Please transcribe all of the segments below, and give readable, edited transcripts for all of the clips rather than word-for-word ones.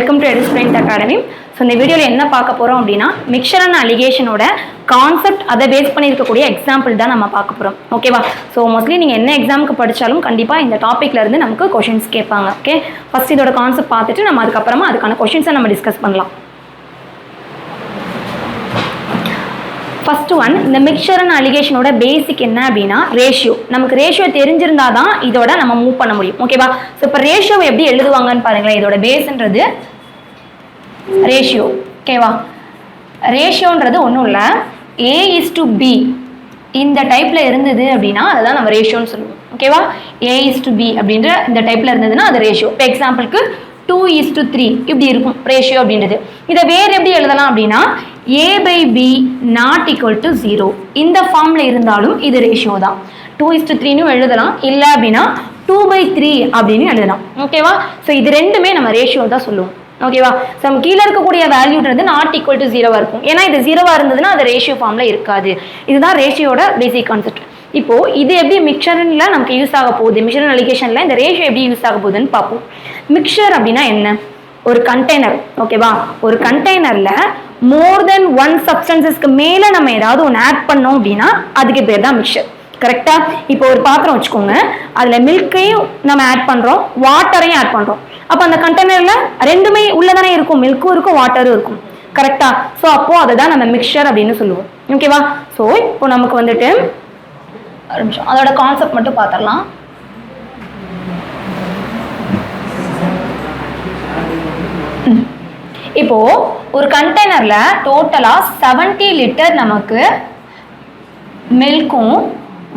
Welcome to EduStrength Academy. So இந்த வீடியோவில் என்ன பார்க்க போகிறோம் அப்படின்னா மிக்சர் அண்ட் அலிகேஷனோட கான்செப்ட் அதை பேஸ் பண்ணியிருக்கக்கூடிய எக்ஸாம்பிள் தான் நம்ம பார்க்க போகிறோம். ஓகேவா? ஸோ மோஸ்ட்லி நீங்கள் என்ன எக்ஸாமுக்கு படித்தாலும் கண்டிப்பாக இந்த டாப்பிக்ல இருந்து நமக்கு கொஷின்ஸ் கேட்பாங்க. ஓகே, ஃபர்ஸ்ட் இதோட கான்செப்ட் பார்த்துட்டு நம்ம அதுக்கப்புறமா அதுக்கான கொஷின்ஸை நம்ம டிஸ்கஸ் பண்ணலாம். ஃபர்ஸ்ட் ஒன், இந்த மிக்சர் அண்ட் அலிகேஷனோட பேசிக் என்ன அப்படின்னா ரேஷியோ. நமக்கு ரேஷியோ தெரிஞ்சிருந்தா தான் இதோட நம்ம மூவ் பண்ண முடியும். ஓகேவா? ஸோ இப்போ ரேஷியோவை எப்படி எழுதுவாங்கன்னு பாருங்களேன். இதோட பேஸ்ன்றது ரேஷியோ. ஓகேவா? ரேஷியோன்றது ஒன்றும் இல்லை, A:B இந்த டைப்பில் இருந்தது அப்படின்னா அதுதான் நம்ம ரேஷியோன்னு சொல்லுவோம். ஓகேவா? A:B அப்படின்ற இந்த டைப்பில் இருந்ததுன்னா அது ரேஷியோ. இப்போ எக்ஸாம்பிளுக்கு 2:3 இப்படி இருக்கும் ரேஷியோ அப்படின்றது. இதை வேறு எப்படி எழுதலாம் அப்படின்னா A/B ≠ 0 இந்த ஃபார்மில் இருந்தாலும் இது ரேஷியோ தான். 2:3 எழுதலாம், இல்லை அப்படின்னா 2/3 அப்படின்னு எழுதலாம். ஓகேவா? ஸோ இது ரெண்டுமே நம்ம ரேஷியோ தான் சொல்லுவோம். ஓகேவா? ஸோ நம்ம கீழே இருக்கக்கூடிய வேல்யூன்றது ≠ 0 இருக்கும். ஏன்னா இது 0 இருந்ததுன்னா அது ரேஷியோ ஃபார்மில் இருக்காது. இதுதான் ரேஷியோட பேசிக் கான்செப்ட். இப்போ இது எப்படி மிக்சர்ல நமக்கு யூஸ் ஆக போகுது, மிக்சர் அண்ட் அலிகேஷன்ல இந்த ரேஷியோ எப்படி யூஸ் ஆக போகுதுன்னு பார்ப்போம். மிக்சர் அப்படின்னா என்ன? ஒரு கண்டெய்னர். ஓகேவா? ஒரு கண்டெய்னர்ல மோர் தென் ஒன் சப்ஸ்டன்சஸ்க்கு மேல நம்ம ஏதாவது ஒன்று ஆட் பண்ணோம் அப்படின்னா அதுக்கு பேர் தான் மிக்சர். கரெக்டா? இப்போ ஒரு பாத்திரம் வச்சுக்கோங்க, அதுல மில்கையும் நம்ம ஆட் பண்றோம், வாட்டரையும் ஆட் பண்றோம். அப்போ அந்த கண்டெய்னர்ல ரெண்டுமே உள்ளதானே இருக்கும், மில்க்கும் இருக்கும் வாட்டரும் இருக்கும். கரெக்டா? ஸோ அப்போ அதை தான் நம்ம மிக்சர் அப்படின்னு சொல்லுவோம். ஓகேவா? ஸோ இப்போ நமக்கு வந்துட்டு ஒரு நிமிஷம் அதோட கான்செப்ட் மட்டும் பார்த்துடலாம். இப்போ ஒரு கண்டெய்னர்ல டோட்டலா 70 லிட்டர் நமக்கு மில்க்கும்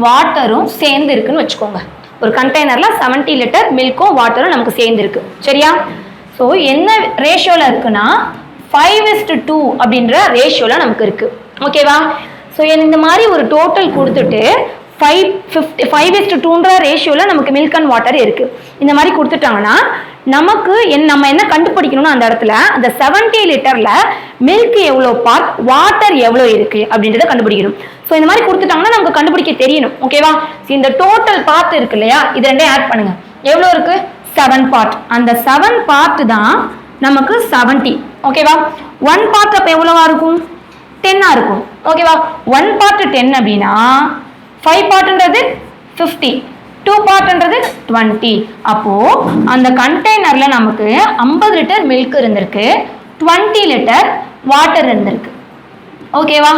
வாட்டரும் சேர்ந்து இருக்குன்னு வச்சுக்கோங்க. ஒரு கண்டெய்னர்ல 70 லிட்டர் மில்க்கும் வாட்டரும் நமக்கு சேர்ந்து இருக்கு. சரியா? ஸோ என்ன ரேஷியோல இருக்குன்னா 5:2 அப்படின்ற ரேஷியோல நமக்கு இருக்கு. ஓகேவா? ஸோ இந்த மாதிரி ஒரு டோட்டல் கொடுத்துட்டு 5:2ன்ற ரேஷியோல நமக்கு மில்க் அண்ட் வாட்டர் இருக்கு. இந்த மாதிரி கொடுத்துட்டாங்கன்னா நமக்கு நம்ம என்ன கண்டுபிடிக்கணும்னா அந்த இடத்துல அந்த 70 லிட்டர்ல மில்க் எவ்வளோ பார்ட், வாட்டர் எவ்வளோ இருக்கு அப்படின்றத கண்டுபிடிக்கணும். ஸோ இந்த மாதிரி கொடுத்துட்டாங்கன்னா நமக்கு கண்டுபிடிக்க தெரியணும். ஓகேவா? இந்த டோட்டல் பார்ட் இருக்கு இல்லையா, இது ரெண்டையும் ஆட் பண்ணுங்க. எவ்வளோ இருக்கு? 7 பார்ட். அந்த 7 பார்ட் தான் நமக்கு 70. ஓகேவா? 1 பார்ட் அப்போ எவ்வளவா இருக்கும்? 10 இருக்கும். ஓகேவா? 1 பார்ட் 10 அப்படின்னா 5 பார்ட்ன்றது 50, 2 பார்ட்ன்றது 20. அப்போ அந்த கண்டெய்னர்ல நமக்கு 50 லிட்டர் மில்க் இருந்திருக்கு, 20 லிட்டர் வாட்டர் இருந்திருக்கு. ஓகேவா?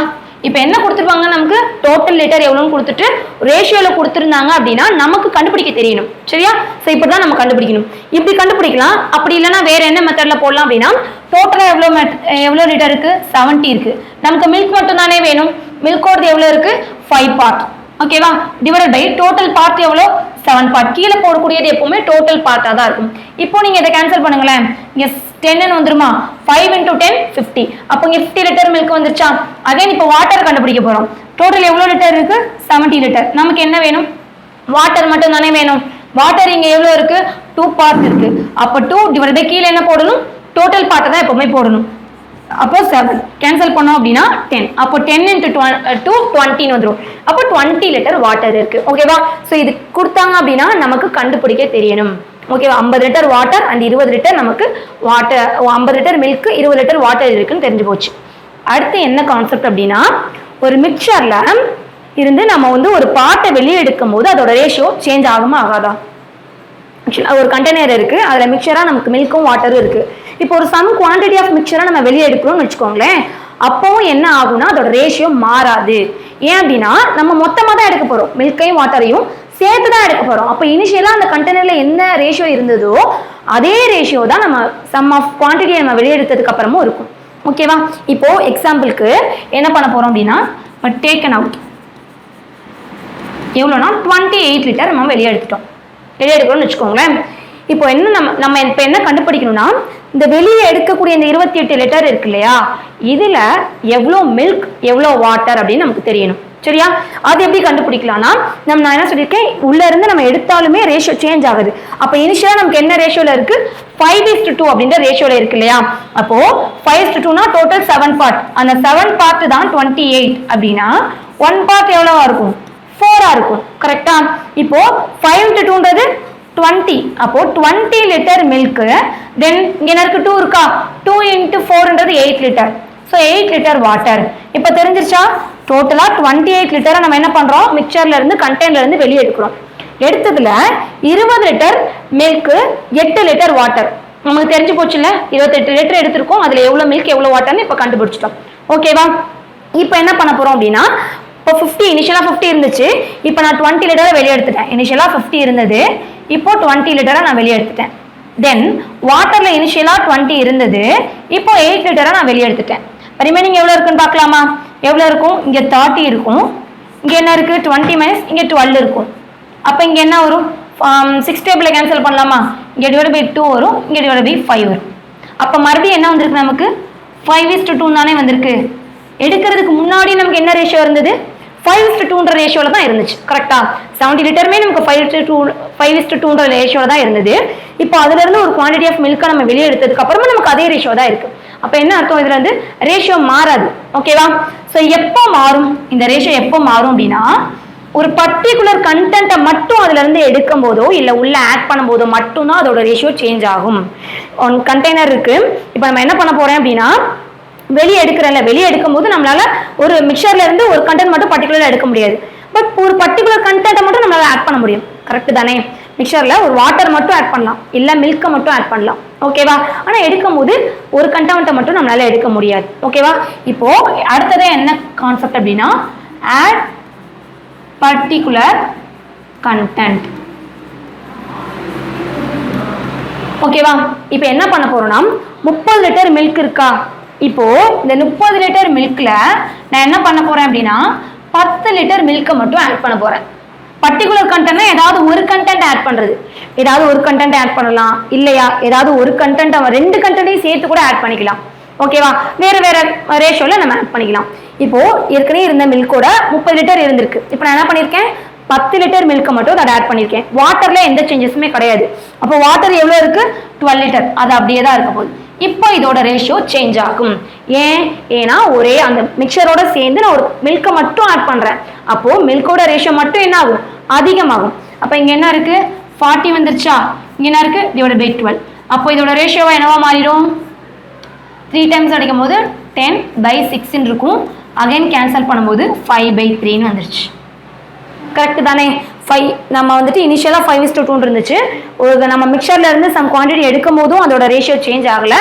இப்போ என்ன கொடுத்துருப்பாங்க, நமக்கு டோட்டல் லிட்டர் எவ்வளோன்னு கொடுத்துட்டு ரேஷியோல கொடுத்துருந்தாங்க அப்படின்னா நமக்கு கண்டுபிடிக்க தெரியணும். சரியா? ஸோ இப்படி தான் நம்ம கண்டுபிடிக்கணும். இப்படி கண்டுபிடிக்கலாம். அப்படி இல்லைன்னா வேற என்ன மெத்தட்ல போடலாம் அப்படின்னா டோட்டலாக எவ்வளோ லிட்டர் இருக்கு? 70 இருக்கு. நமக்கு மில்க் மட்டும் தானே வேணும். மில்கோடது எவ்வளோ இருக்கு? 5 பார்ட். ஓகேவா? டிவைடட் பை டோட்டல் பார்ட் எவ்வளோ? 7 பார்ட். கீழே போடக்கூடியது எப்பவுமே டோட்டல் பார்ட்டாக தான் இருக்கும். இப்போ நீங்க இதை கேன்சல் பண்ணுங்களேன். இங்க 10 வந்துருமா? 5 × 10 50. அப்போ இங்க 50 லிட்டர் மில்க் வந்துருச்சா? அகைன் இப்போ வாட்டர் கண்டுபிடிக்க போறோம். டோட்டல் எவ்வளோ லிட்டர் இருக்கு? 70 லிட்டர். நமக்கு என்ன வேணும்? வாட்டர் மட்டும் தானே வேணும். வாட்டர் இங்க எவ்வளோ இருக்கு? 2 பார்ட் இருக்கு. அப்போ 2 டிவைடட் பை கீழே என்ன போடணும்? டோட்டல் பார்ட்டை தான் எப்பவுமே போடணும். அப்போ 7 கேன்சல் பண்ணோம் அப்படின்னா 10. அப்போ 10 × 2 20 வந்துடும். அப்போ 20 லிட்டர் வாட்டர் இருக்கு. ஓகேவா? ஸோ இது கொடுத்தாங்க அப்படின்னா நமக்கு கண்டுபிடிக்க தெரியணும். ஓகேவா? 50 லிட்டர் வாட்டர் அண்ட் 20 லிட்டர் நமக்கு water, 50 litre milk 20 litre water இருக்குன்னு தெரிஞ்சு போச்சு. அடுத்து என்ன கான்செப்ட் அப்படின்னா ஒரு மிக்சர்ல இருந்து நம்ம ஒரு பார்ட்டை வெளியே எடுக்கும் போது அதோட ரேஷியோ சேஞ்ச் ஆகுமா ஆகாதா? ஒரு கண்டெய்னர் இருக்கு, அதுல மிக்சரா நமக்கு மில்க்கும் வாட்டரும் இருக்கு. இப்போ ஒரு சம் குவான்டிட்டி ஆஃப் மிக்சரை நம்ம வெளியே எடுக்கிறோம்னு வச்சுக்கோங்களேன். அப்பவும் என்ன ஆகும்னா அதோட ரேஷியோ மாறாது. ஏன் அப்படின்னா நம்ம மொத்தமாக தான் எடுக்க போறோம், மில்கையும் வாட்டரையும் சேர்த்து தான் எடுக்க போறோம். அப்போ இனிஷியலா அந்த கண்டெய்னர்ல என்ன ரேஷியோ இருந்ததோ அதே ரேஷியோ தான் நம்ம சம் ஆஃப் குவான்டிட்டியை நம்ம வெளியே எடுத்ததுக்கு அப்புறமும் இருக்கும். ஓகேவா? இப்போ எக்ஸாம்பிளுக்கு என்ன பண்ண போறோம் அப்படின்னா டேக்கன் அவுட் எவ்வளோனா 28 லிட்டர் நம்ம வெளியே எடுக்கிறோம்னு வச்சுக்கோங்களேன். இப்போ என்ன நம்ம இப்போ என்ன கண்டுபிடிக்கணும்னா இந்த வெளியே எடுக்கக்கூடிய இந்த 28 லிட்டர் இருக்கு இல்லையா, இதுல எவ்வளோ மில்க் எவ்வளோ வாட்டர் அப்படின்னு நமக்கு தெரியணும். சரியா? அது எப்படி கண்டுபிடிக்கலாம்னா நான் என்ன சொல்லியிருக்கேன், உள்ள இருந்து நம்ம எடுத்தாலுமே ரேஷியோ சேஞ்ச் ஆகுது. அப்போ இனிஷியலா நமக்கு என்ன ரேஷியோல இருக்கு? 5:2 அப்படின்ற ரேஷியோல இருக்கு இல்லையா. அப்போ 5:2னா டோட்டல் 7 பார்ட். அந்த 7 பார்ட் தான் 28 அப்படின்னா 1 பார்ட் எவ்வளவா இருக்கும்? 4 இருக்கும். கரெக்டா? இப்போ 5 × 2ன்றது 20. அப்போ 20 லிட்டர் மில்க். தென் இங்க எனக்கு 2 இருக்கா, 2 into 4 8 litre. So 8 litre water. இப்போ தெரிஞ்சிருச்சா, டோட்டலா 28 லிட்டரை நம்ம என்ன பண்றோம், மிக்சர்ல இருந்து கண்டெய்னர்ல இருந்து வெளியே எடுக்கிறோம். எடுத்ததுல 20 லிட்டர் மில்க், 8 லிட்டர் வாட்டர். நமக்கு தெரிஞ்சு போச்சு இல்ல, 28 லிட்டர் எடுத்திருக்கோம், அதுல எவ்வளவு மில்க் எவ்வளவு வாட்டர்னு இப்ப கண்டுபிடிச்சிட்டோம். ஓகேவா? இப்போ என்ன பண்ண போறோம் அப்படின்னா, இப்போ 50 இனிஷியலா 50 இருந்துச்சு, இப்போ நான் 20 லிட்டரை வெளியே எடுத்துட்டேன். இனிஷியலா 50 இருந்தது, இப்போ 20 லிட்டரை நான் வெளியே எடுத்துட்டேன். தென் வாட்டர்ல இனிஷியலா 20 இருந்தது, இப்போ 8 லிட்டரை நான் வெளியே எடுத்துட்டேன். ரிமைனிங் எவ்வளவு இருக்குன்னு பார்க்கலாமா? எவ்வளவு இருக்கும், இங்க 30 இருக்கும், இங்க என்ன இருக்கு 20 மைனஸ் இங்க 12 இருக்கும். அப்ப இங்க என்ன வரும், 6 டேபிள கேன்சல் பண்ணலாமா, இங்க டிவைட் பை 2 வரும், இங்க டிவைட் பை 5 வரும். அப்ப மறுபடியும் என்ன வந்திருக்கு, நமக்கு 5:2 தானே வந்திருக்கு. எடுக்கிறதுக்கு முன்னாடி நமக்கு என்ன ரேஷியோ இருந்தது, 5:2 ரேஷியோல தான் இருந்துச்சு. கரெக்டா? 70 லிட்டருமே நமக்கு 5:2 ரேஷியோல தான் இருந்தது. இப்போ அதுல இருந்து ஒரு குவான்டிட்டி ஆஃப் மில்கை நம்ம வெளியே எடுத்ததுக்கு அப்புறமா நமக்கு அதே ரேஷியோ தான் இருக்கு. அப்ப என்ன அர்த்தம், இதுல இருந்து ரேஷியோ மாறாது. ஓகேவா? சோ எப்போ மாறும் இந்த ரேஷியோ, எப்போ மாறும் அப்படின்னா, ஒரு பர்டிகுலர் கண்டென்ட்டை மட்டும் அதுல இருந்து எடுக்கும் போதோ இல்ல உள்ள ஆட் பண்ணும் போதோ மட்டும்தான் அதோட ரேஷியோ சேஞ்ச் ஆகும். ஒன் கண்டெய்னர் இருக்கு, இப்போ நம்ம என்ன பண்ண போறோம் அப்படின்னா, வெளியே எடுக்கிறல்ல, வெளியே எடுக்கும் போது நம்மளால ஒரு மிக்சர்ல இருந்து ஒரு கண்டென்ட் மட்டும் பர்டிகுலரா எடுக்க முடியாது. பட் ஒரு பர்டிகுலர் கண்டென்ட்டை மட்டும் நம்மளால ஆட் பண்ண முடியும். கரெக்ட் தானே? மிக்சர்ல ஒரு வாட்டர் மட்டும் ஆட் பண்ணலாம், இல்ல மில்கை மட்டும் ஆட் பண்ணலாம். ஓகேவா? ஆனா எடுக்கும் போது ஒரு கண்டென்ட்டை மட்டும் நம்மளால எடுக்க முடியாது. ஓகேவா? இப்போ அடுத்ததே என்ன கான்செப்ட் அப்படின்னா, ஆட் பர்டிகுலர் கண்டென்ட். ஓகேவா? இப்போ என்ன பண்ண போறோம்னா, 30 லிட்டர் மில்க் இருக்கா, இப்போ இந்த 30 லிட்டர் மில்க்ல நான் என்ன பண்ண போறேன் அப்படின்னா, 10 லிட்டர் மில்கை மட்டும் ஆட் பண்ண போறேன். பர்டிகுலர் கண்டென்ட்னா ஏதாவது ஒரு கண்டென்ட் ஆட் பண்றது, ஏதாவது ஒரு கண்டென்ட் ஆட் பண்ணலாம், இல்லையா ஏதாவது ஒரு கண்டென்ட், ரெண்டு கண்டென்ட்டையும் சேர்த்து கூட ஆட் பண்ணிக்கலாம். ஓகேவா? வேற வேற ரேஷியோல நம்ம ஆட் பண்ணிக்கலாம். இப்போ ஏற்கனவே இருந்த மில்கோட 30 லிட்டர் இருந்திருக்கு, இப்போ நான் என்ன பண்ணிருக்கேன், 10 லிட்டர் மில்கை மட்டும் அதை ஆட் பண்ணிருக்கேன். வாட்டர்ல எந்த சேஞ்சஸுமே கிடையாது. அப்போ வாட்டர் எவ்வளவு இருக்கு, 12 லிட்டர், அது அப்படியே தான் இருக்க போகுது. இப்போ இதோட ரேஷியோ சேஞ்ச் ஆகும். ஏன்னா ஒரே அந்த மிக்சரோட சேர்ந்து நான் ஒரு மில்கை மட்டும் ஆட் பண்றேன். அப்போ மில்கோட ரேஷியோ மட்டும் என்ன ஆகும், அதிகமாகும். அப்ப இங்க என்ன இருக்கு, 40 வந்துருச்சா, இங்க என்ன இருக்கு, டிவைட் பை 12. அப்போ இதோட ரேஷியோவா என்னவா மாறிடும், 3 டைம்ஸ் அடிக்கும் போது 10/6 இருக்கும். அகைன் கேன்சல் பண்ணும்போது 5/3 வந்துருச்சு. கரெக்ட் தானே? 5 நம்ம வந்துட்டு இனிஷியலா 5:2 இருந்துச்சு. ஒரு நம்ம மிக்சர்ல இருந்து சம் குவான்டிட்டி எடுக்கும் போதும் அதோட ரேஷியோ சேஞ்ச் ஆகல.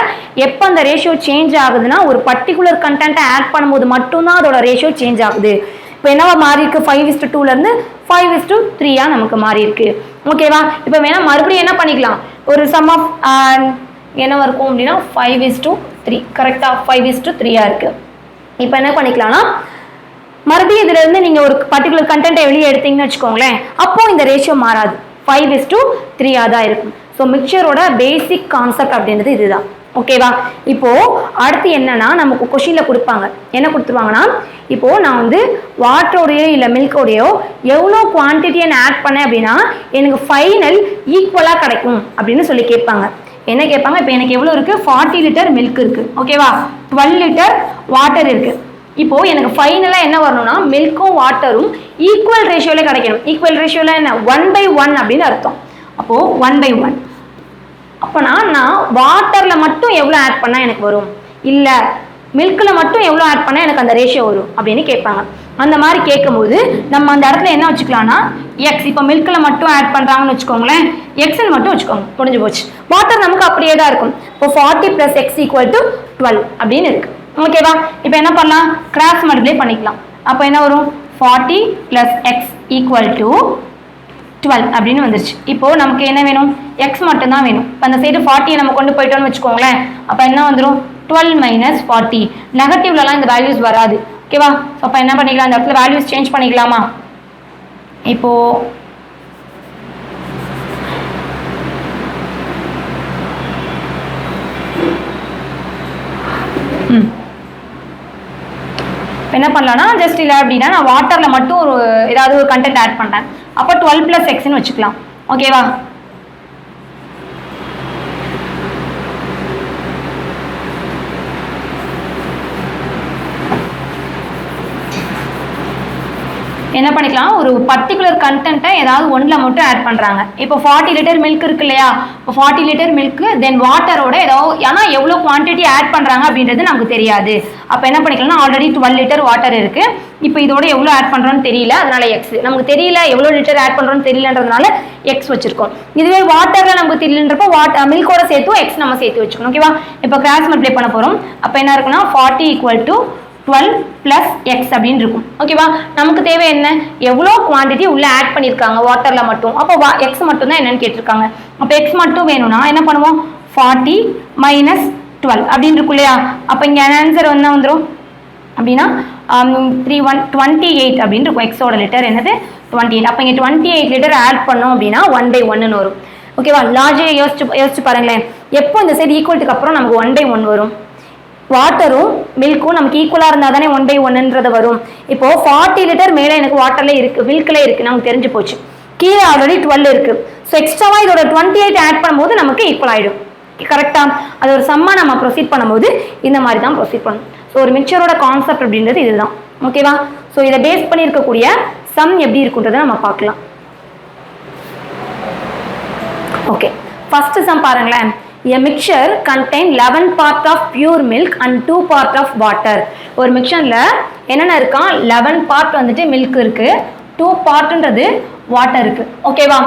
எப்போ அந்த ரேஷியோ சேஞ்ச் ஆகுதுன்னா, ஒரு பர்டிகுலர் கண்டென்ட்டை ஆட் பண்ணும்போது மட்டும்தான் அதோட ரேஷியோ சேஞ்ச் ஆகுது. இப்போ என்னவா மாறி இருக்கு, 5:2 இருந்து 5:3 நமக்கு மாறி இருக்கு. ஓகேவா? இப்போ வேணா மறுபடியும் என்ன பண்ணிக்கலாம், ஒரு சம் ஆஃப் என்னவா இருக்கும் அப்படின்னா 5:3. கரெக்டா? 5:3 இருக்கு. இப்போ என்ன பண்ணிக்கலாம்னா, மறுபடியும் இதுல இருந்து நீங்க ஒரு பர்டிகுலர் கண்டென்ட்டை வெளியே எடுத்தீங்கன்னு வச்சுக்கோங்களேன், அப்போ இந்த ரேஷியோ மாறாது, 5:3 தான் இருக்கும். ஸோ மிக்சரோட பேசிக் கான்செப்ட் அப்படின்றது இதுதான். ஓகேவா? இப்போ அடுத்து என்னன்னா, நமக்கு கொஷின்ல கொடுப்பாங்க, என்ன கொடுத்துருவாங்கன்னா, இப்போ நான் வந்து வாட்டரோடையோ இல்லை மில்கோடையோ எவ்வளோ குவான்டிட்டியை நான் ஆட் பண்ணேன் அப்படின்னா எனக்கு ஃபைனல் ஈக்குவலாக கிடைக்கும் அப்படின்னு சொல்லி கேட்பாங்க. என்ன கேட்பாங்க, இப்போ எனக்கு எவ்வளோ இருக்கு, 40 லிட்டர் மில்க் இருக்கு. ஓகேவா? 12 லிட்டர் வாட்டர் இருக்கு. இப்போ எனக்கு ஃபைனலா என்ன வரணும்னா, மில்க்கும் வாட்டரும் ஈக்குவல் ரேஷியோல கிடைக்கணும். ஈக்குவல் ரேஷியோல என்ன, 1/1 அப்படின்னு அர்த்தம். அப்போ 1/1. அப்போ நான் வாட்டர்ல மட்டும் எவ்வளோ ஆட் பண்ணா எனக்கு வரும், இல்ல மில்க்ல மட்டும் எவ்வளோ ஆட் பண்ணா எனக்கு அந்த ரேஷியோ வரும் அப்படின்னு கேட்பாங்க. அந்த மாதிரி கேட்கும்போது நம்ம அந்த இடத்துல என்ன வச்சுக்கலாம்னா, எக்ஸ், இப்போ மில்க்ல மட்டும் ஆட் பண்றாங்கன்னு வச்சுக்கோங்களேன், எக்ஸ்ன்னு மட்டும் வச்சுக்கோங்க, முடிஞ்சு போச்சு. வாட்டர் நமக்கு அப்படியே தான் இருக்கும். இப்போ 40 + x = 12 அப்படின்னு இருக்கு. ஓகேவா? இப்போ என்ன பண்ணலாம், கிராஸ் மல்டிப்ளை பண்ணிக்கலாம். அப்போ என்ன வரும், 40 + x = 12 அப்படின்னு வந்துருச்சு. இப்போ நமக்கு என்ன வேணும், x மட்டும் தான் வேணும். இப்போ அந்த சைடு 40 நம்ம கொண்டு போயிட்டோம்னு வச்சுக்கோங்களேன், அப்போ என்ன வந்துடும், 12 - 40. நெகட்டிவ்லலாம் இந்த வேல்யூஸ் வராது. ஓகேவா? அப்போ என்ன பண்ணிக்கலாம், அந்த இடத்துல வேல்யூஸ் சேஞ்ச் பண்ணிக்கலாமா? இப்போ என்ன பண்ணலாம்னா, ஜஸ்ட் இல்லை அப்படின்னா நான் வாட்டர்ல மட்டும் ஒரு ஏதாவது ஒரு கண்டென்ட் ஆட் பண்றேன். அப்போ 12 + x வச்சுக்கலாம். ஓகேவா? என்ன பண்ணிக்கலாம், ஒரு பர்டிகுலர் கண்டென்ட்டை ஏதாவது ஒன்றில் மட்டும் ஆட் பண்ணுறாங்க. இப்போ 40 லிட்டர் மில்க் இருக்கு இல்லையா, இப்போ 40 லிட்டர் மில்க்கு தென் வாட்டரோட ஏதாவது ஆனால் எவ்வளோ குவான்டிட்டி ஆட் பண்ணுறாங்க அப்படின்றது நமக்கு தெரியாது. அப்போ என்ன பண்ணிக்கலாம்னா ஆல்ரெடி 12 லிட்டர் வாட்டர் இருக்குது, இப்போ இதோட எவ்வளோ ஆட் பண்ணுறோன்னு தெரியல, அதனால எக்ஸ். நமக்கு தெரியல எவ்வளோ லிட்டர் ஆட் பண்ணுறோன்னு தெரியலன்றதுனால எக்ஸ் வச்சிருக்கோம். இதுவே வாட்டரில் நமக்கு தெரியலன்றப்போ மில்கோட சேர்த்தும் எக்ஸ் நம்ம சேர்த்து வச்சுக்கணும். ஓகேவா, இப்போ கிராஸ் மல்டிப்ளை பண்ண போகிறோம். அப்போ என்ன இருக்குன்னா 40 = 12 + x அப்படின்னு இருக்கும். ஓகேவா, நமக்கு தேவை என்ன, எவ்வளோ குவான்டிட்டி உள்ள ஆட் பண்ணியிருக்காங்க வாட்டரில் மட்டும். அப்போ எக்ஸ் மட்டும் தான் என்னன்னு கேட்டிருக்காங்க. அப்போ எக்ஸ் மட்டும் வேணும்னா என்ன பண்ணுவோம், 40 - 12 அப்படின்னு இருக்கும் இல்லையா. அப்போ இங்கே ஆன்சர் என்ன வந்துடும் அப்படின்னா 28 அப்படின்னு இருக்கும். எக்ஸோட லிட்டர் என்னது 28. அப்போ இங்கே 28 லிட்டர் ஆட் பண்ணோம் அப்படின்னா 1/1 வரும். ஓகேவா, லாஜிக் யோசிச்சு பாருங்களேன். எப்போ இந்த சைடு ஈக்குவல்ட்டுக்கு அப்புறம் நமக்கு 1/1 வரும், வாட்டரும் மில்க்கும் நமக்கு ஈக்குவலாக இருந்தால் தானே 1/1 வரும். இப்போ 40 லிட்டர் மேலே எனக்கு வாட்டர்லேயே இருக்குது, மில்க்லேயே இருக்குது, நமக்கு தெரிஞ்சு போச்சு. கீழே ஆல்ரெடி 12 இருக்குது. ஸோ எக்ஸ்ட்ராவாக இதோட 28 ஆட் பண்ணும்போது நமக்கு ஈக்குவல் ஆகிடும். கரெக்டாக அது ஒரு சம்மாக நம்ம ப்ரொசீட் பண்ணும்போது இந்த மாதிரி தான் ப்ரொசீட் பண்ணணும். ஸோ ஒரு மிக்சரோட கான்செப்ட் அப்படின்றது இதுதான். ஓகேவா, ஸோ இதை பேஸ் பண்ணி இருக்கக்கூடிய சம் எப்படி இருக்குன்றதை நம்ம பார்க்கலாம். ஓகே, ஃபர்ஸ்ட் சம் பாருங்களேன். A mixture contain 11 part of pure milk and 2 part of water. ஒரு மிக்சர்ல என்னென்ன இருக்கா, 11 part வந்துட்டு மில்க் இருக்கு, 2 partன்றது வாட்டர் இருக்கு. ஓகேவா,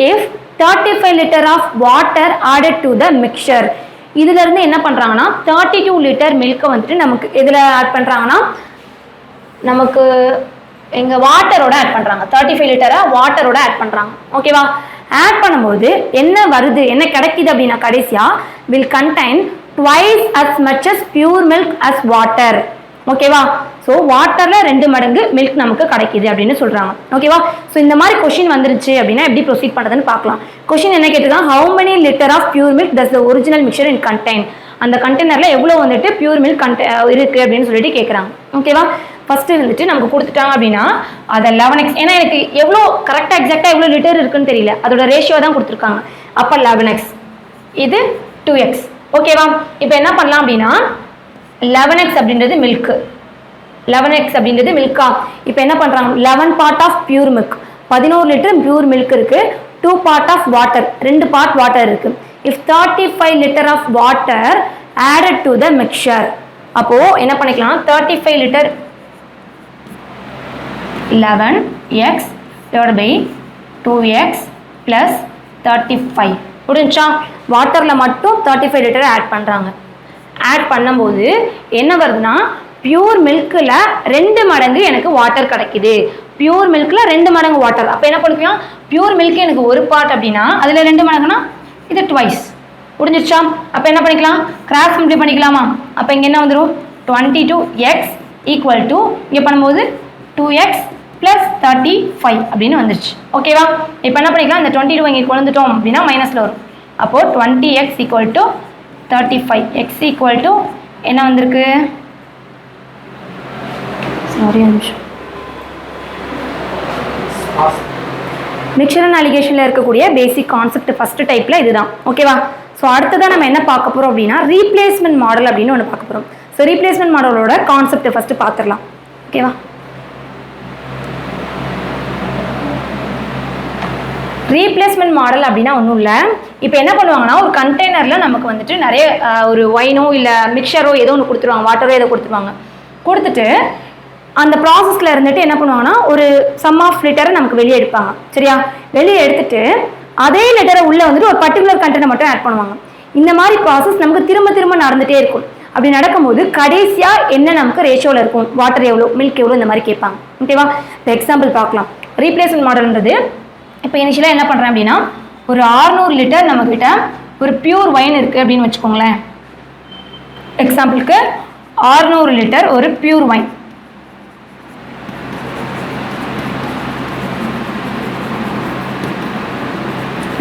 if 35 liter of water added to the mixture, இதுல இருந்து என்ன பண்றாங்கன்னா 32 லிட்டர் மில்க் வந்துட்டு நமக்கு எதுல ஆட் பண்றாங்கன்னா நமக்கு எங்க வாட்டரோட ஆட் பண்றாங்க. 35 லிட்டரை வாட்டரோட ஆட் பண்றாங்க. ஓகேவா, ஆட் பண்ணும்போது என்ன வருது, என்ன கிடைக்குது அப்படின்னா கடைசியா will contain twice as much as pure milk as water. ஓகேவா, ஸோ வாட்டர்ல 2 மடங்கு மில்க் நமக்கு கிடைக்குது அப்படின்னு சொல்றாங்க. ஓகேவா, ஸோ இந்த மாதிரி கொஸ்டின் வந்துருச்சு அப்படின்னா எப்படி ப்ரொசீட் பண்ணுறதுன்னு பார்க்கலாம். கொஸ்டின் என்ன கேட்டுருக்காங்க, how many liter of pure milk does the original mixture in contain? அந்த கண்டெய்னர்ல எவ்வளோ வந்துட்டு பியூர் மில்க் இருக்கு அப்படின்னு சொல்லிட்டு கேட்குறாங்க. ஓகேவா, ஃபர்ஸ்ட் வந்துட்டு நமக்கு கொடுத்துட்டாங்க அப்படின்னா அதை 11x, ஏன்னா எனக்கு எவ்வளோ கரெக்டாக எக்ஸாக்டாக எவ்வளோ லிட்டர் இருக்குன்னு தெரியல, அதோட ரேஷியோ தான் கொடுத்துருக்காங்க. அப்போ 11x, இது 2x. ஓகேவா, இப்போ என்ன பண்ணலாம் அப்படின்னா 11x அப்படின்றது மில்க், 11x அப்படின்றது மில்கா. இப்போ என்ன பண்ணுறாங்க, 11 part of pure milk, 11 litre pure milk இருக்கு, 2 part of water, 2 part water இருக்கு. If 35 liter of water added to the mixture, அப்போ என்ன பண்ணிக்கலாம், 35 litre 11x divided by 2x plus 35 புரிஞ்சா. வாட்டரில் மட்டும் 35 லிட்டர் ஆட் பண்ணுறாங்க. ஆட் பண்ணும்போது என்ன வருதுன்னா பியூர் மில்கில் 2 மடங்கு எனக்கு வாட்டர் கிடைக்குது. பியூர் மில்கில் 2 மடங்கு வாட்டர். அப்போ என்ன பண்ணிக்கலாம், பியூர் மில்க் எனக்கு 1 part அப்படின்னா அதில் 2 மடங்குனா இது ட்வைஸ். முடிஞ்சிருச்சா. அப்போ என்ன பண்ணிக்கலாம், கிராஸ் மல்டிப்ளை பண்ணிக்கலாமா. அப்போ இங்கே என்ன வந்துடும், 22x ஈக்குவல் டு இங்கே பண்ணும்போது 2x + 35 அப்படின்னு வந்துருச்சு. ஓகேவா, இப்போ என்ன பண்ணிக்கலாம், இந்த 22 இங்கே கொண்டுட்டோம் அப்படின்னா மைனஸில் வரும். அப்போது 20x equal to 35, x equal to என்ன வந்திருக்கு, சாரி நிமிஷம், மிக்சர் அண்ட் அலிகேஷனில் இருக்கக்கூடிய பேசிக் கான்செப்ட் ஃபர்ஸ்ட் டைப்பில் இதுதான். ஓகேவா, ஸோ அடுத்ததான் நம்ம என்ன பார்க்க போகிறோம் அப்படின்னா ரீப்ளேஸ்மெண்ட் மாடல் அப்படின்னு ஒன்று பார்க்க போகிறோம். ஸோ ரீப்ளேஸ்மெண்ட் மாடலோட கான்செப்ட் ஃபஸ்ட்டு பார்த்துடலாம். ஓகேவா, ரீப்ளேஸ்மெண்ட் மாடல் அப்படின்னா ஒன்றும் இல்லை. இப்போ என்ன பண்ணுவாங்கன்னா ஒரு கண்டெய்னரில் நமக்கு வந்துட்டு நிறைய ஒரு ஒயினோ இல்லை மிக்சரோ ஏதோ ஒன்று கொடுத்துருவாங்க, வாட்டரோ ஏதோ கொடுத்துருவாங்க. கொடுத்துட்டு அந்த ப்ராசஸில் இருந்துட்டு என்ன பண்ணுவாங்கன்னா ஒரு சம் ஆஃப் லிட்டரை நமக்கு வெளியே எடுப்பாங்க. சரியா, வெளியே எடுத்துட்டு அதே லிட்டரை உள்ளே வந்துட்டு ஒரு பர்டிகுலர் கண்டெய்னர் மட்டும் ஆட் பண்ணுவாங்க. இந்த மாதிரி ப்ராசஸ் நமக்கு திரும்ப திரும்ப நடந்துகிட்டே இருக்கும். அப்படி நடக்கும்போது கடைசியாக என்ன நமக்கு ரேஷியோவில் இருக்கும், வாட்டர் எவ்வளோ, மில்க் எவ்வளோ, இந்த மாதிரி கேட்பாங்க. ஓகேவா, இப்போ எக்ஸாம்பிள் பார்க்கலாம். ரீப்ளேஸ்மெண்ட் மாடல்ன்றது இப்போ இனிஷியலாக என்ன பண்ணுறேன் அப்படின்னா ஒரு 600 லிட்டர் நம்மக்கிட்ட ஒரு பியூர் ஒயின் இருக்குது அப்படின்னு வச்சுக்கோங்களேன். எக்ஸாம்பிளுக்கு 600 லிட்டர் ஒரு பியூர் ஒயின்.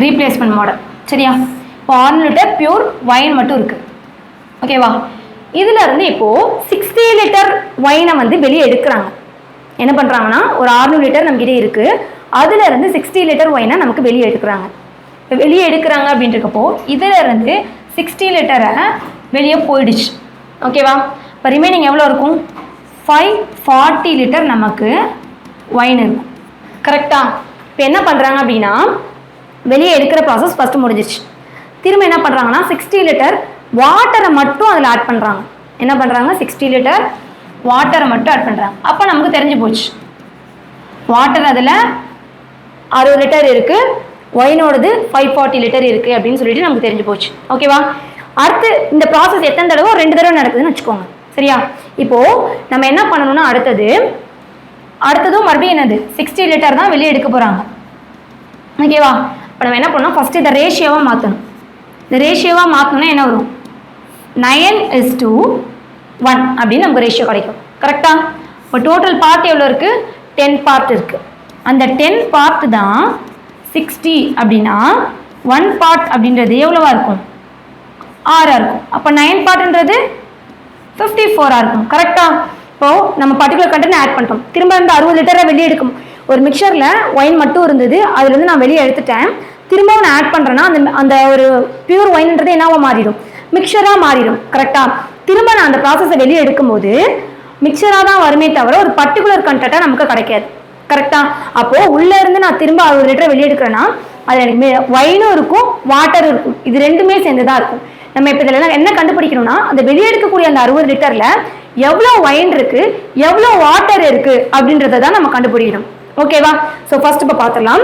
Replacement model. சரியா, இப்போ 600 லிட்டர் பியூர் ஒயின் மட்டும் இருக்குது. ஓகேவா, இதில் இருந்து இப்போது 60 லிட்டர் ஒயினை வந்து வெளியே எடுக்கிறாங்க. என்ன பண்ணுறாங்கன்னா ஒரு 600 லிட்டர் நம்மகிட்ட இருக்குது, அதில் இருந்து 60 லிட்டர் ஒயினை நமக்கு வெளியே எடுக்கிறாங்க. இப்போ வெளியே எடுக்கிறாங்க அப்படின்றக்கப்போ இதில் இருந்து 60 லிட்டரை வெளியே போயிடுச்சு. ஓகேவா, இப்போ ரிமைனிங் எவ்வளோ இருக்கும், 540 லிட்டர் நமக்கு ஒயின் இருக்கும். கரெக்டா? இப்போ என்ன பண்ணுறாங்க அப்படின்னா வெளியே எடுக்கிற ப்ராசஸ் ஃபஸ்ட்டு முடிஞ்சிச்சு. திரும்ப என்ன பண்ணுறாங்கன்னா 60 லிட்டர் வாட்டரை மட்டும் அதில் ஆட் பண்ணுறாங்க. என்ன பண்ணுறாங்க? 60 லிட்டர் வாட்டரை மட்டும் ஆட் பண்ணுறாங்க. அப்போ நமக்கு தெரிஞ்சு போச்சு வாட்டர் அதில் 60 லிட்டர் இருக்குது, ஒயினோடது 540 லிட்டர் இருக்குது அப்படின்னு சொல்லிட்டு நமக்கு தெரிஞ்சு போச்சு. ஓகேவா? அடுத்து இந்த ப்ராசஸ் எத்தனை தடவை? 2 தடவை நடக்குதுன்னு வச்சுக்கோங்க. சரியா? இப்போது நம்ம என்ன பண்ணணும்னா அடுத்ததும் மறுபடியும் என்னது 60 லிட்டர் தான் வெளியே எடுக்க போகிறாங்க. ஓகேவா? இப்போ நம்ம என்ன பண்ணணும்? ஃபஸ்ட்டு இதை ரேஷியோவாக மாற்றணும். இந்த ரேஷியோவாக மாற்றணும்னா என்ன வரும்? 9:1 அப்படின்னு நமக்கு ரேஷியோ கிடைக்கும். கரெக்டாக? இப்போ டோட்டல் பார்ட் எவ்வளோ இருக்குது? 10 பார்ட் இருக்குது. அந்த 10 பார்ட் தான் 60 அப்படின்னா 1 பார்ட் அப்படின்றது எவ்வளோவா இருக்கும்? 6 இருக்கும். அப்போ 9 பார்ட்ன்றது 54 இருக்கும். கரெக்டாக? இப்போது நம்ம பர்டிகுலர் கண்டென்ட் ஆட் பண்ணிட்டோம். திரும்ப இந்த 60 லிட்டரை வெளியே எடுக்கும். ஒரு மிக்சரில் ஒயின் மட்டும் இருந்தது, அதுலேருந்து நான் வெளியே எடுத்துட்டேன். திரும்பவும் நான் ஆட் பண்ணுறேன்னா அந்த ஒரு பியூர் ஒயின்ன்றது என்னவா மாறிடும்? மிக்சராக மாறிடும். கரெக்டாக? திரும்ப நான் அந்த ப்ராசஸை வெளியே எடுக்கும்போது மிக்சராக தான் வருமே தவிர ஒரு பர்டிகுலர் கண்டென்ட்டாக நமக்கு கிடைக்காது. கரெக்டாக? அப்போது உள்ளே இருந்து நான் திரும்ப 60 லிட்டரை வெளியே எடுக்கிறேன்னா அதில் எனக்கு ஒயினும் இருக்கும், வாட்டரும் இருக்கும். இது ரெண்டுமே சேர்ந்து தான் இருக்கும். நம்ம இப்போ இதில் என்ன கண்டுபிடிக்கணும்னா அந்த வெளியே எடுக்கக்கூடிய அந்த 60 லிட்டரில் எவ்வளோ ஒயின் இருக்குது, எவ்வளோ வாட்டர் இருக்குது அப்படின்றத தான் நம்ம கண்டுபிடிக்கணும். ஓகேவா? ஸோ ஃபர்ஸ்ட் இப்போ பார்த்துடலாம்.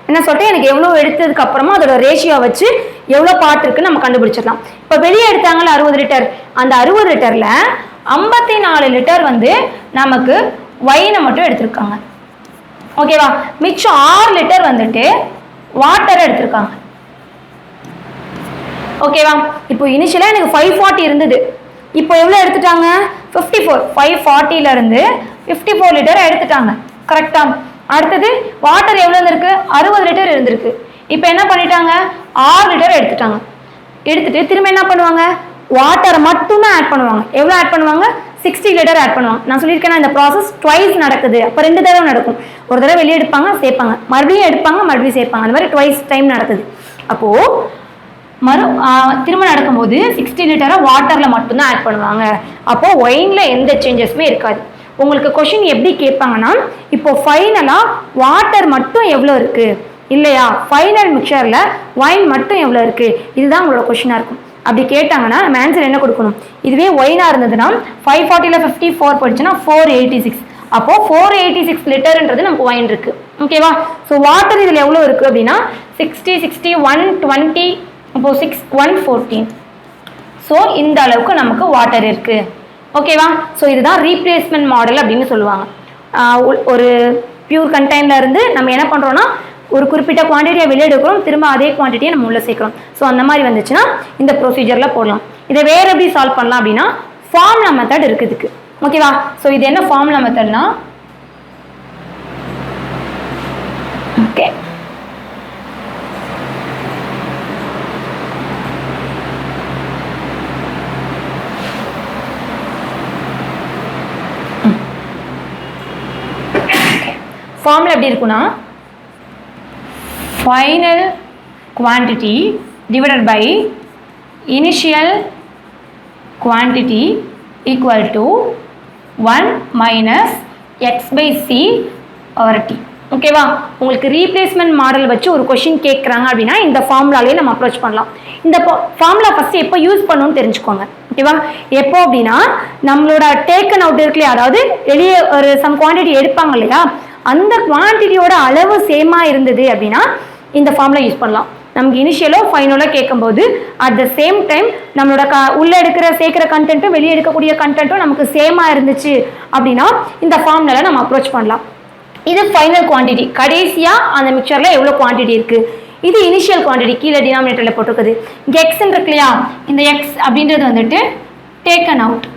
என்ன சொல்லிட்டு எனக்கு எவ்வளோ எடுத்ததுக்கு அப்புறமா அதோட ரேஷியோ வச்சு எவ்வளோ பார்ட் இருக்குன்னு நம்ம கண்டுபிடிச்சிடலாம். இப்போ வெளியே எடுத்தாங்கல்ல 60 லிட்டர், அந்த 60 லிட்டரில் 54 லிட்டர் வந்து நமக்கு ஒயினை மட்டும் எடுத்திருக்காங்க. ஓகேவா? மிச்சம் 6 லிட்டர் வந்துட்டு வாட்டர் எடுத்திருக்காங்க. ஓகேவா? இப்போ இனிஷியலாக எனக்கு 540 இருந்தது, இப்போ எவ்வளோ எடுத்துட்டாங்க? 54. 540லேருந்து 54 லிட்டர் எடுத்துட்டாங்க. கரெக்டாக? அடுத்தது வாட்டர் எவ்வளோ இருந்திருக்கு? 60 லிட்டர் இருந்திருக்கு. இப்போ என்ன பண்ணிட்டாங்க? 6 லிட்டர் எடுத்துட்டாங்க. எடுத்துட்டு திரும்ப என்ன பண்ணுவாங்க? வாட்டரை மட்டும்தான் ஆட் பண்ணுவாங்க. எவ்வளோ ஆட் பண்ணுவாங்க? 60 லிட்டர் ஆட் பண்ணுவாங்க. நான் சொல்லியிருக்கேன் இந்த ப்ராசஸ் ட்வைஸ் நடக்குது. அப்போ 2 தடவை நடக்கும். ஒரு தடவை வெளியே எடுப்பாங்க, சேர்ப்பாங்க, மறுபடியும் எடுப்பாங்க, மறுபடியும் சேர்ப்பாங்க. அந்த மாதிரி ட்வைஸ் டைம் நடக்குது. அப்போது திரும்ப நடக்கும்போது 60 லிட்டரை வாட்டரில் மட்டும்தான் ஆட் பண்ணுவாங்க. அப்போது ஒயினில் எந்த சேஞ்சஸுமே இருக்காது. உங்களுக்கு கொஷின் எப்படி கேட்பாங்கன்னா, இப்போ ஃபைனலாக வாட்டர் மட்டும் எவ்வளோ இருக்குது இல்லையா, ஃபைனல் மிக்சரில் ஒயின் மட்டும் எவ்வளோ இருக்குது, இதுதான் உங்களோட கொஷினாக இருக்கும். அப்படி கேட்டாங்கன்னா நம்ம ஆன்சர் என்ன கொடுக்கணும்? இதுவே ஒயினாக இருந்ததுன்னா 540ல் 54 போயிடுச்சுன்னா 486. அப்போது 486 லிட்டர்ன்றது நமக்கு ஒயின் இருக்குது. ஓகேவா? ஸோ வாட்டர் இதில் எவ்வளோ இருக்குது அப்படின்னா 60, 60, 120, அப்போது 6, 114. ஸோ இந்த அளவுக்கு நமக்கு வாட்டர் இருக்குது. ஓகேவா? ஸோ இதுதான் ரீப்ளேஸ்மெண்ட் மாடல் அப்படின்னு சொல்லுவாங்க. ஒரு பியூர் கண்டெய்னர்ல இருந்து நம்ம என்ன பண்ணுறோன்னா ஒரு குறிப்பிட்ட குவான்டிட்டியை வெளியே எடுக்கிறோம், திரும்ப அதே குவான்டிட்டியை நம்ம உள்ளே சேர்க்குறோம். ஸோ அந்த மாதிரி வந்துச்சுன்னா இந்த ப்ரொசீஜரில் போடலாம். இதை வேறு எப்படி சால்வ் பண்ணலாம் அப்படின்னா ஃபார்முலா மெத்தட் இருக்குதுக்கு. ஓகேவா? ஸோ இது என்ன ஃபார்முலா மெத்தட்னா, ஓகே ஃபார்முலா எப்படி இருக்குன்னா final quantity divided by initial quantity equal to 1 minus x by c over t. ஓகேவா? உங்களுக்கு ரீப்ளேஸ்மெண்ட் மாடல் வச்சு ஒரு கொஷின் கேட்குறாங்க அப்படின்னா இந்த ஃபார்முலாலே நம்ம அப்ரோச் பண்ணலாம். இந்த ஃபார்முலா ஃபஸ்ட்டு எப்போ யூஸ் பண்ணணும்னு தெரிஞ்சுக்கோங்க. ஓகேவா? எப்போ அப்படின்னா நம்மளோட டேக்கன் அவுட் இருக்கு இல்லையா, அதாவது வெளியே ஒரு சம் குவான்டிட்டி எடுப்பாங்க இல்லையா, அந்த குவான்டிட்டியோட அளவு சேமாக இருந்தது அப்படின்னா இந்த ஃபார்முலா யூஸ் பண்ணலாம். நமக்கு இனிஷியலோ ஃபைனலோ கேட்கும்போது அட் த சேம் டைம் நம்மளோட உள்ளே சேர்க்குற கண்டென்ட்டும் வெளியே எடுக்கக்கூடிய கண்டென்ட்டும் நமக்கு சேமாக இருந்துச்சு அப்படின்னா இந்த ஃபார்முலாவில் நம்ம அப்ரோச் பண்ணலாம். இது ஃபைனல் குவான்டிட்டி, கடைசியாக அந்த மிக்சரில் எவ்வளோ குவான்டிட்டி இருக்குது. இது இனிஷியல் குவான்டிட்டி, கீழே டினாமினேட்டரில் போட்டிருக்குது. இங்கே எக்ஸ்ன்னு இருக்கு இல்லையா, இந்த எக்ஸ் அப்படின்றது வந்துட்டு டேக்கன் அவுட்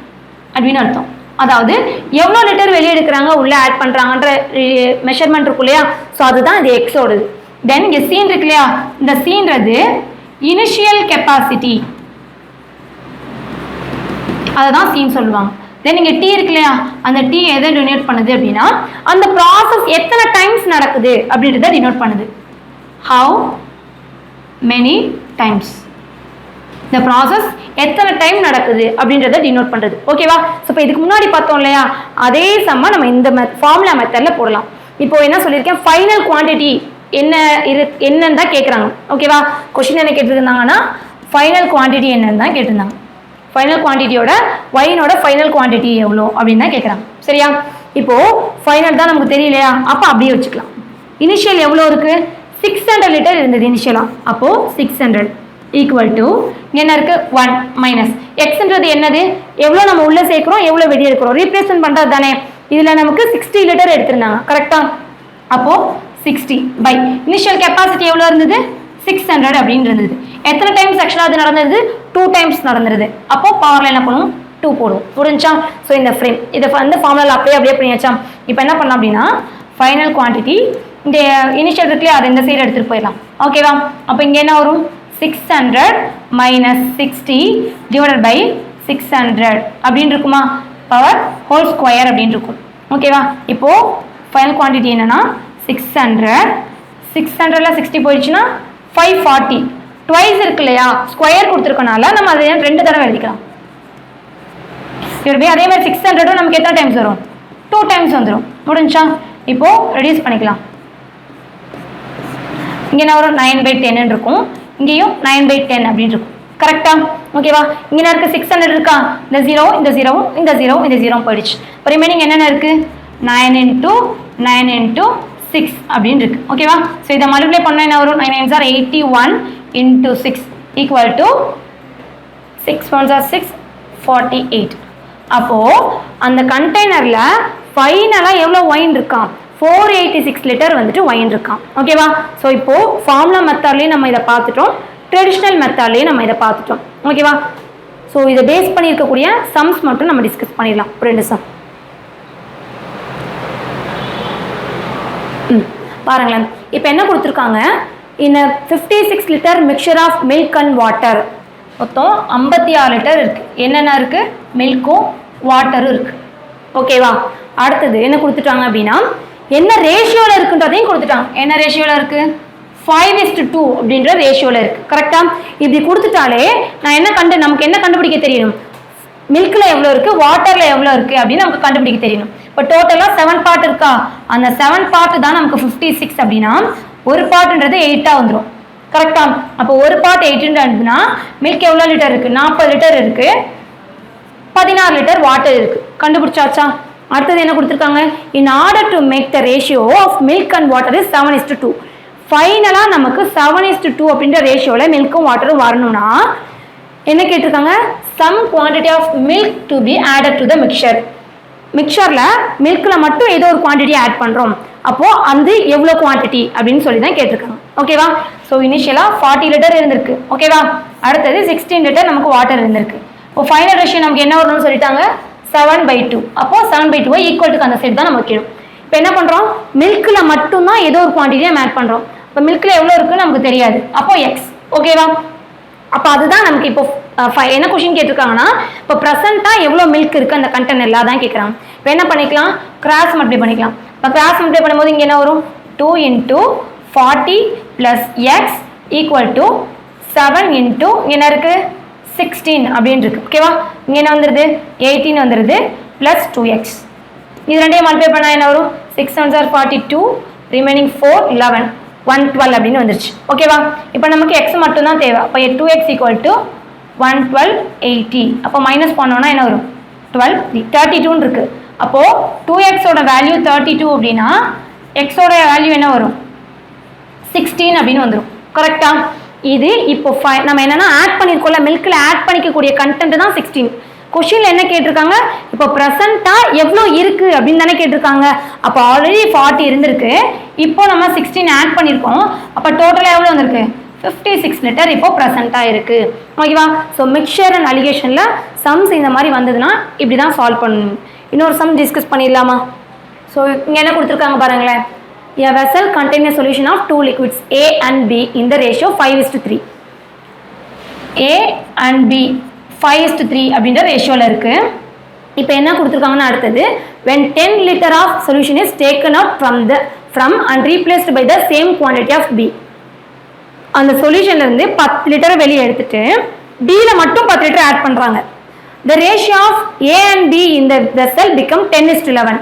அப்படின்னு அர்த்தம். அதாவது எவ்வளோ லிட்டர் வெளியே எடுக்கிறாங்க உள்ளே ஆட் பண்ணுறாங்கன்ற மெஷர்மெண்ட் இருக்கும் இல்லையா, ஸோ அதுதான் இது எக்ஸோடது. தென் இங்கே சீன் இருக்கு இல்லையா, இந்த சீன்றது இனிஷியல் கெப்பாசிட்டி, அதை தான் சீன் சொல்லுவாங்க. தென் இங்கே டி இருக்கு இல்லையா, அந்த டி எதை டினோட் பண்ணுது அப்படின்னா அந்த ப்ராசஸ் எத்தனை டைம்ஸ் நடக்குது அப்படின்றத டினோட் பண்ணுது. ஹவு மெனி டைம்ஸ், இந்த ப்ராசஸ் எத்தனை டைம் நடக்குது அப்படின்றத டினோட் பண்ணுறது. ஓகேவா? ஸோ இப்போ இதுக்கு முன்னாடி பார்த்தோம் இல்லையா, அதே சம்மா நம்ம இந்த ஃபார்முலா மெத்தடில் போடலாம். இப்போ என்ன சொல்லியிருக்கேன், ஃபைனல் குவான்டிட்டி என்னன்னு தான் கேட்குறாங்க. ஓகேவா, கொஸ்டின் என்ன கேட்டிருந்தாங்கன்னா ஃபைனல் குவான்டிட்டி என்னன்னு தான் கேட்டிருந்தாங்க. ஃபைனல் குவான்டிட்டியோட ஒயினோட ஃபைனல் குவான்டிட்டி எவ்வளோ அப்படின்னு தான் கேட்குறாங்க. சரியா, இப்போ ஃபைனல் தான் நமக்கு தெரியலையா, அப்போ அப்படியே வச்சுக்கலாம். இனிஷியல் எவ்வளோ இருக்கு, 600 லிட்டர் இருந்தது இனிஷியலாக. அப்போ 600 ஈக்குவல் டு என்ன இருக்கு 1 மைனஸ் எக்ஸ்ன்றது என்னது, எவ்வளோ நம்ம உள்ள சேர்க்கிறோம் எவ்வளோ வெளியே இருக்கிறோம், ரீப்ளேஸ்மெண்ட் பண்ணுறது தானே. இதில் நமக்கு 60 லிட்டர் எடுத்திருந்தாங்க கரெக்டா. அப்போ 60 பை இனிஷியல் கெப்பாசிட்டி எவ்வளோ இருந்தது 600 அப்படின்னு இருந்தது. எத்தனை டைம்ஸ் ஆக்சுவலாக அது நடந்தது, 2 டைம்ஸ் நடந்துருது. அப்போ பவரில் என்ன பண்ணுவோம் 2 போடுவோம். புரிஞ்சா. ஸோ இந்த ஃப்ரேம் இதை வந்து ஃபார்முலா அப்படியே பண்ணியாச்சா. இப்போ என்ன பண்ணலாம் அப்படின்னா ஃபைனல் குவான்டிட்டி இந்த இனிஷியல் இருக்குல்லையே அதை இந்த சைடு எடுத்துகிட்டு போயிடலாம். ஓகேவா, அப்போ இங்கே என்ன வரும் 600 மைனஸ் 60 டிவைடட் பை 600 அப்படின்னு இருக்குமா, பவர் ஹோல் ஸ்கொயர் அப்படின்னு இருக்கும். ஓகேவா, இப்போது ஃபைனல் குவான்டிட்டி என்னன்னா 600ல 60 போயிடுச்சுன்னா 540 ட்வைஸ் இருக்கு இல்லையா, ஸ்கொயர் கொடுத்துருக்கனால நம்ம அதை 2 தடவை எழுதிக்கலாம். அதே மாதிரி 600 நமக்கு எத்தனை டைம்ஸ் வரும், 2 டைம்ஸ் வந்துடும். முடிஞ்சா. இப்போ ரெடியூஸ் பண்ணிக்கலாம். இங்கே என்ன வரும் 9/10 இருக்கும், இங்கேயும் 9/10 அப்படின்னு இருக்கும். கரெக்டா. ஓகேவா, இங்கே இருக்கு 600 இருக்கா, இந்த 0 இந்த 0 இந்த 0 இந்த 0 போயிடுச்சு. இப்போ ரிமைனிங் என்னென்ன இருக்கு 9 × 9 × 6 அப்படின்னு இருக்கு. ஓகேவா, ஸோ இதை மல்டிப்ளை பண்ண என்ன வரும் 9 9s are 81 × 6 equal to 6 1s are 6 48. அப்போ அந்த கண்டெய்னர்ல ஃபைனலா எவ்வளோ ஒயின் இருக்கான் 486 லிட்டர் வந்துட்டு ஒயின் இருக்கான். ஓகேவா, ஸோ இப்போ ஃபார்முலா மெத்தட்லேயும் நம்ம இதை பார்த்துட்டோம், ட்ரெடிஷ்னல் மெத்தட்லேயும் நம்ம இதை பார்த்துட்டோம். ஓகேவா, ஸோ இதை பேஸ் பண்ணி இருக்கக்கூடிய சம்ஸ் மட்டும் நம்ம டிஸ்கஸ் பண்ணிடலாம். 2 சம் பாருங்களேன். இப்போ என்ன கொடுத்துருக்காங்க, இந்த 56 litre mixture of milk and water, மொத்தம் 56 லிட்டர் இருக்கு. என்னென்ன இருக்கு, மில்க்கும் வாட்டரும் இருக்கு. ஓகேவா, அடுத்தது என்ன கொடுத்துட்டாங்க அப்படின்னா என்ன ரேஷியோவில் இருக்குன்றதையும் கொடுத்துட்டாங்க. என்ன ரேஷியோவில் இருக்கு 5:2 அப்படின்ற ரேஷியோவில் இருக்கு. கரெக்டா. இப்படி கொடுத்துட்டாலே நான் நமக்கு என்ன கண்டுபிடிக்க தெரியணும், மில்கில் எவ்வளோ இருக்கு வாட்டரில் எவ்வளோ இருக்கு அப்படின்னு நமக்கு கண்டுபிடிக்க தெரியணும். இப்போ டோட்டலாக 7 பார்ட் இருக்கா, அந்த 7 பார்ட் தான் நமக்கு 56 அப்படின்னா ஒரு பார்ட்ன்றது 8 வந்துடும். கரெக்டா. அப்போ ஒரு பார்ட் 8ன்னா மில்க் எவ்வளோ லிட்டர் இருக்கு 40 லிட்டர் இருக்கு, 16 லிட்டர் வாட்டர் இருக்கு. கண்டுபிடிச்சாச்சா. அடுத்தது என்ன கொடுத்துருக்காங்க, in order to make the ratio of milk and water is 7:2. ஃபைனலாக நமக்கு 7:2 அப்படின்ற ரேஷியோவில் மில்க்கும் வாட்டரும் வரணும்னா என்ன கேட்டிருக்காங்க, some quantity of milk to be added to the mixture. மிக்சரில் மில்கில் மட்டும் ஏதோ ஒரு குவான்டிட்டி ஆட் பண்ணுறோம், அப்போது அந்த எவ்வளோ குவான்டிட்டி அப்படின்னு சொல்லி தான் கேட்டிருக்காங்க. ஓகேவா, ஸோ இனிஷியலாக 40 லிட்டர் இருந்திருக்கு. ஓகேவா, அடுத்தது 16 லிட்டர் நமக்கு வாட்டர் இருந்திருக்கு. இப்போ ஃபைனல் ரேஷியோ நமக்கு என்ன வரணும்னு சொல்லிட்டாங்க 7/2. அப்போ 7/2 ஈக்குவல் டு அந்த சைடு தான் நம்ம வைக்கணும். இப்போ என்ன பண்ணுறோம், மில்கில் மட்டும்தான் ஏதோ ஒரு குவான்டிட்டியை ஆட் பண்ணுறோம். இப்போ மில்கில் எவ்வளோ இருக்குன்னு நமக்கு தெரியாது, அப்போ எக்ஸ். ஓகேவா, அப்போ அதுதான் நமக்கு இப்போ என்ன கொஸ்டின் கேட்டிருக்காங்கன்னா இப்போ ப்ரெசென்ட்டாக எவ்வளோ மில்க் இருக்குது அந்த கண்டெய்னரில் அதான் கேட்குறாங்க. இப்போ என்ன பண்ணிக்கலாம், கிராஸ் மல்டிப்ளை பண்ணிக்கலாம். இப்போ கிராஸ் மல்டிப்ளை பண்ணும்போது இங்கே என்ன வரும் 2 × 40 + x ஈக்குவல் டு 7 × என்ன இருக்குது 16 அப்படின்னு இருக்கு. ஓகேவா, இங்கே என்ன வந்துடுது 18 வந்துடுது ப்ளஸ் 2x. இது ரெண்டையும் மல்டிப்ளை பண்ணால் என்ன வரும் 6 1s are 42 ரிமைனிங் 4 11 112 அப்படின்னு வந்துருச்சு. ஓகேவா, இப்போ நமக்கு எக்ஸ் மட்டும் தான் தேவை. அப்போ 2x ஈக்குவல் டு 112 80. அப்போ மைனஸ் பண்ணோன்னா என்ன வரும் 12 32 இருக்கு. அப்போது 2xோட வேல்யூ 32 அப்படின்னா எக்ஸோட வேல்யூ என்ன வரும் 16 அப்படின்னு வந்துடும். கரெக்டா. இது இப்போ நம்ம என்னன்னா ஆட் பண்ணியிருக்கோம்ல, மில்கில் ஆட் பண்ணிக்கக்கூடிய கண்டென்ட் தான் 16. கொஸ்டின்ல என்ன கேட்டிருக்காங்க, இப்போ ப்ரெசென்ட்டா எவ்வளோ இருக்கு அப்படின்னு தானே கேட்டிருக்காங்க. அப்போ ஆல்ரெடி 40 இருந்திருக்கு, இப்போ நம்ம 16 ஆட் பண்ணியிருக்கோம். அப்போ டோட்டலாக எவ்வளோ வந்திருக்கு 56 லிட்டர் இப்போ ப்ரெசென்ட்டாக இருக்கு. ஓகேவா, ஸோ மிக்சர் அண்ட் அலிகேஷனில் சம்ஸ் இந்த மாதிரி வந்ததுன்னா இப்படி தான் சால்வ் பண்ணணும். இன்னொரு சம் டிஸ்கஸ் பண்ணிடலாமா. ஸோ இங்கே என்ன கொடுத்துருக்காங்க பாருங்களேன், a vessel contains a solution of 2 liquids A and B in the ratio 5:3. A and B 5:3 அப்படின்ற ரேஷியோவில் இருக்கு. இப்போ என்ன கொடுத்துருக்காங்கன்னா அடுத்தது when 10 liter of solution is taken out from and replaced by the same quantity of B. அந்த சொல்யூஷன்லேருந்து 10 litre வெளியே எடுத்துட்டு Bல மட்டும் 10 லிட்டர் ஆட் பண்ணுறாங்க. The ratio of A and B in the vessel become 10:11.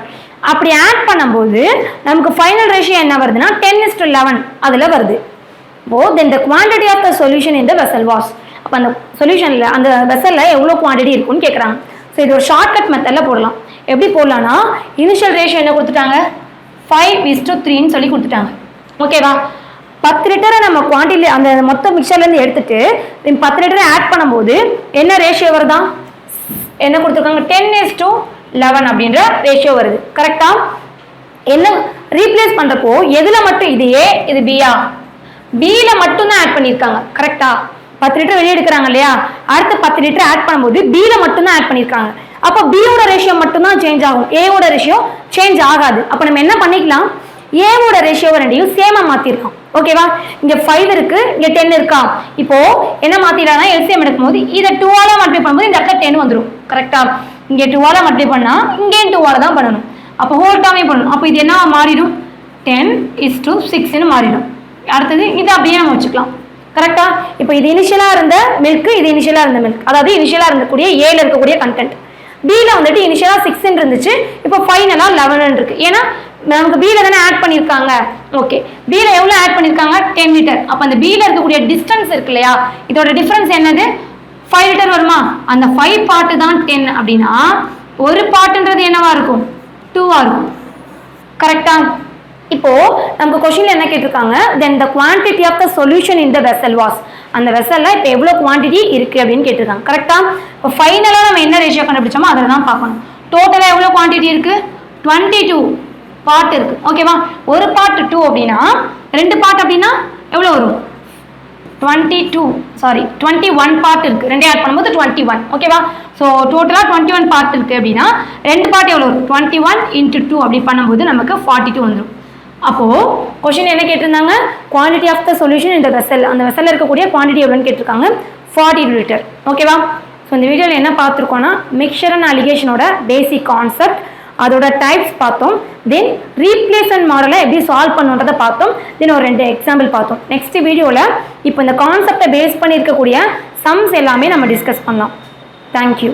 அப்படி ஆட் பண்ணும்போது நமக்கு ஃபைனல் ரேஷியோ என்ன வருதுன்னா 10:11 அதில் வருது. then the quantity of the solution in the vessel was, அப்போ அந்த சொல்யூஷனில் அந்த வெசலில் எவ்வளோ குவான்டிட்டி இருக்குன்னு கேட்குறாங்க. ஸோ இது ஒரு ஷார்ட்கட் மெத்தடில் போடலாம். எப்படி போடலாம்னா இனிஷியல் ரேஷியோ என்ன கொடுத்துட்டாங்க, 5:3 சொல்லி கொடுத்துட்டாங்க. ஓகேவா, 10 லிட்டரை நம்ம குவான்டிட்டி அந்த மொத்த மிக்சர்லேருந்து எடுத்துட்டு 10 லிட்டரை ஆட் பண்ணும்போது என்ன ரேஷியோ வருதா, என்ன கொடுத்துருக்காங்க, 10:11 அப்படின்ற ரேஷியோ வருது. கரெக்டா, என்ன ரீப்ளேஸ் பண்ணுறப்போ எதில் மட்டும், இது ஏ இது பியா, பியில் மட்டும்தான் ஆட் பண்ணியிருக்காங்க. கரெக்டா, 10 லிட்டர் வெளியே எடுக்கிறாங்க இல்லையா, அடுத்த 10 லிட்டர் ஆட் பண்ணும்போது பியில் மட்டும்தான் ஆட் பண்ணியிருக்காங்க. அப்போ பியோட ரேஷியோ மட்டும்தான் சேஞ்ச் ஆகும், ஏவோட ரேஷியோ சேஞ்ச் ஆகாது. அப்போ நம்ம என்ன பண்ணிக்கலாம், ஏவோட ரேஷியோவை ரெண்டையும் சேமாக மாற்றிருக்கோம். ஓகேவா, இங்கே 5 இருக்கு, இங்கே 10 இருக்கா. இப்போ என்ன மாற்றிடலாம்னா எல்சிஎம் எடுக்கும்போது இதை 2ஆல மல்டிப்ளை பண்ணும்போது இந்த இடத்துல 10 வந்துடும். கரெக்டா, இங்கே 2ஆல மல்டிப்ளை பண்ணால் இங்கேயும் 2ஆல தான் பண்ணணும். அப்போ ஹோல் டாமே பண்ணணும். அப்போ இது என்ன மாறிடும், 10:6 மாறிடும். அடுத்தது இது அப்படியே நம்ம வச்சுக்கலாம். கரெக்டா, இப்போ இது இனிஷியலாக இருந்த மில்க், இது இனிஷியலாக இருந்த மில்க், அதாவது இனிஷியலாக இருந்தக்கூடிய ஏல இருக்கக்கூடிய கண்டென்ட். பியில் வந்துட்டு இனிஷியலாக 6 இருந்துச்சு, இப்போ ஃபைனலாக 11 இருக்கு. ஏன்னா நமக்கு பியில் தானே ஆட் பண்ணியிருக்காங்க. ஓகே, பியில் எவ்வளோ ஆட் பண்ணியிருக்காங்க, 10 லிட்டர். அப்போ அந்த பியில் இருக்கக்கூடிய டிஸ்டன்ஸ் இருக்கு இல்லையா, இதோட டிஃப்ரென்ஸ் என்னது, 5 லிட்டர் வருமா. அந்த 5 பார்ட்டு தான் 10 அப்படின்னா ஒரு பார்ட்டுன்றது என்னவா இருக்கும், 2ஆ இருக்கும். கரெக்டா, இப்போ நமக்கு கொஸ்டின்ல என்ன கேட்டிருக்காங்க, then the quantity of the solution in the vessel was, அந்த வெசல்ல இப்போ எவ்வளோ குவான்டிட்டி இருக்கு அப்படின்னு கேட்டிருக்காங்க. கரெக்டா, இப்போ ஃபைனலாக நம்ம என்ன ரேஷியோ கண்டுபிடிச்சோமோ அதை தான் பார்க்கணும். டோட்டலாக எவ்வளோ குவான்டிட்டி இருக்கு, 22 பார்ட் இருக்கு. ஓகேவா, ஒரு பார்ட் 2 அப்படின்னா 2 பார்ட் அப்படின்னா எவ்வளோ வரும், 21 பார்ட் இருக்கு. 2 ஆட் பண்ணும்போது 21. ஓகேவா, ஸோ டோட்டலாக 21 பார்ட் இருக்கு அப்படின்னா 2 பார்ட் எவ்வளோ வரும், 21 × 2 அப்படி பண்ணும்போது நமக்கு 42 வந்துடும். அப்போது கொஸ்டின் என்ன கேட்டிருந்தாங்க, குவான்டிட்டி ஆஃப் த சொல்யூஷன் இந்த வெசல், அந்த வெசலில் இருக்கக்கூடிய குவான்டிட்டி எவ்வளோன்னு கேட்டிருக்காங்க, 42 லிட்டர். ஓகேவா, ஸோ இந்த வீடியோவில் என்ன பார்த்துருக்கோன்னா மிக்சர் அண்ட் அலிகேஷனோட பேசிக் கான்செப்ட், அதோட டைப்ஸ் பார்த்தோம், தென் ரீப்ளேஸ்மெண்ட் மாடலை எப்படி சால்வ் பண்ணுன்றதை பார்த்தோம், தென் ஒரு 2 எக்ஸாம்பிள் பார்த்தோம். நெக்ஸ்ட் வீடியோவில் இப்போ இந்த கான்செப்டை பேஸ் பண்ணி இருக்கக்கூடிய சம்ஸ் எல்லாமே நம்ம டிஸ்கஸ் பண்ணலாம். தேங்க்யூ.